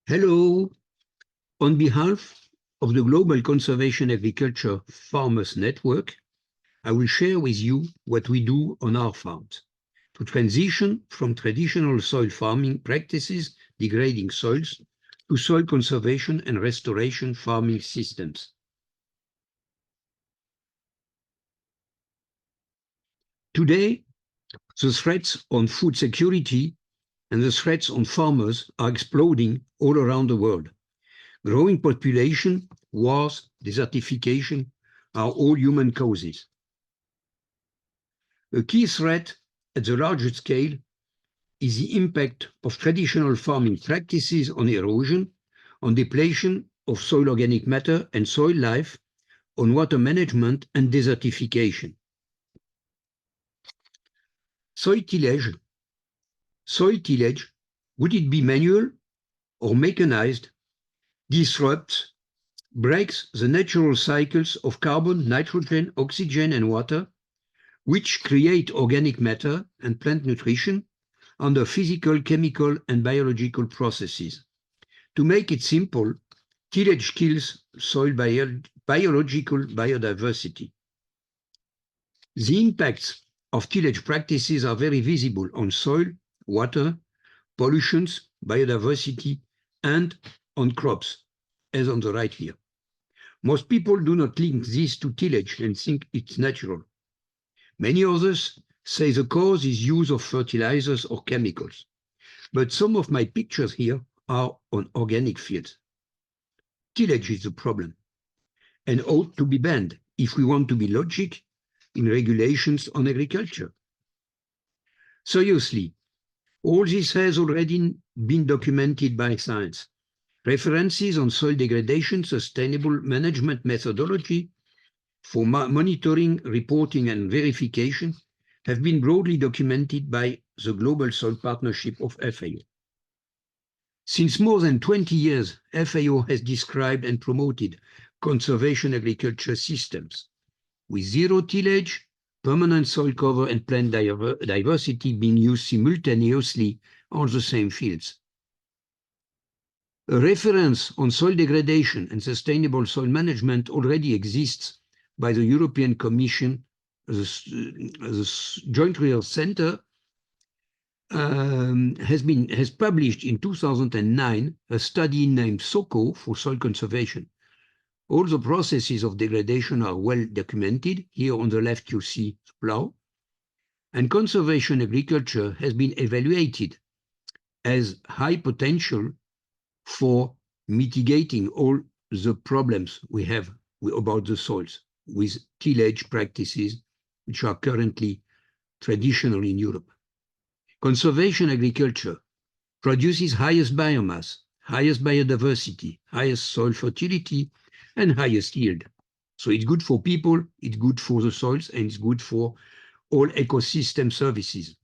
Hello. On behalf of the Global Conservation Agriculture Farmers Network, I will share with you what we do on our farms to transition from traditional soil farming practices degrading soils to soil conservation and restoration farming systems. Today, the threats on food security and the threats on farmers are exploding all around the world. Growing population, wars, desertification are all human causes. A key threat at the largest scale is the impact of traditional farming practices on erosion, on depletion of soil organic matter and soil life, on water management and desertification. Soil tillage, would it be manual or mechanized, disrupts, breaks the natural cycles of carbon, nitrogen, oxygen, and water, which create organic matter and plant nutrition under physical, chemical, and biological processes. To make it simple, tillage kills soil biological biodiversity. The impacts of tillage practices are very visible on soil, water, pollutions, biodiversity, and on crops, as on the right here. Most people do not link this to tillage and think it's natural. Many others say the cause is use of fertilizers or chemicals. But some of my pictures here are on organic fields. Tillage is the problem and ought to be banned if we want to be logic in regulations on agriculture. Seriously, all this has already been documented by science. References on soil degradation, sustainable management methodology for monitoring, reporting, and verification have been broadly documented by the Global Soil Partnership of FAO. Since more than 20 years, FAO has described and promoted conservation agriculture systems with zero tillage, permanent soil cover, and plant diversity being used simultaneously on the same fields. A reference on soil degradation and sustainable soil management already exists by the European Commission. The Joint Research Center has published in 2009 a study named SOCO for soil conservation. All the processes of degradation are well documented. Here on the left you see the plow. And conservation agriculture has been evaluated as high potential for mitigating all the problems we have about the soils with tillage practices, which are currently traditional in Europe. Conservation agriculture produces highest biomass, highest biodiversity, highest soil fertility, and highest yield. So it's good for people, it's good for the soils, and it's good for all ecosystem services.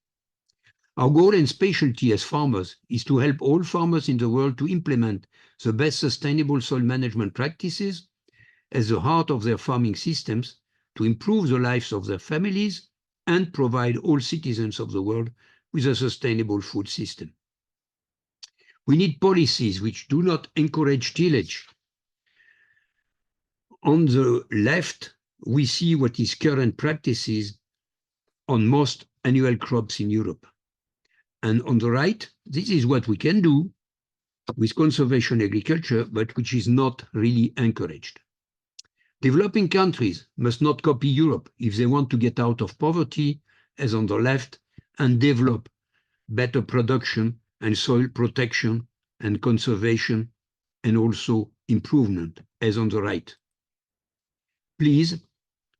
Our goal and specialty as farmers is to help all farmers in the world to implement the best sustainable soil management practices as the heart of their farming systems to improve the lives of their families and provide all citizens of the world with a sustainable food system. We need policies which do not encourage tillage. On the left, we see what is current practices on most annual crops in Europe. And on the right, this is what we can do with conservation agriculture, but which is not really encouraged. Developing countries must not copy Europe if they want to get out of poverty, as on the left, and develop better production and soil protection and conservation and also improvement, as on the right. Please,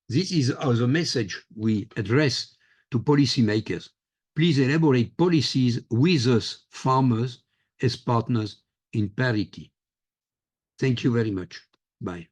this is the message we address to policymakers. Please elaborate policies with us, farmers, as partners in parity. Thank you very much. Bye.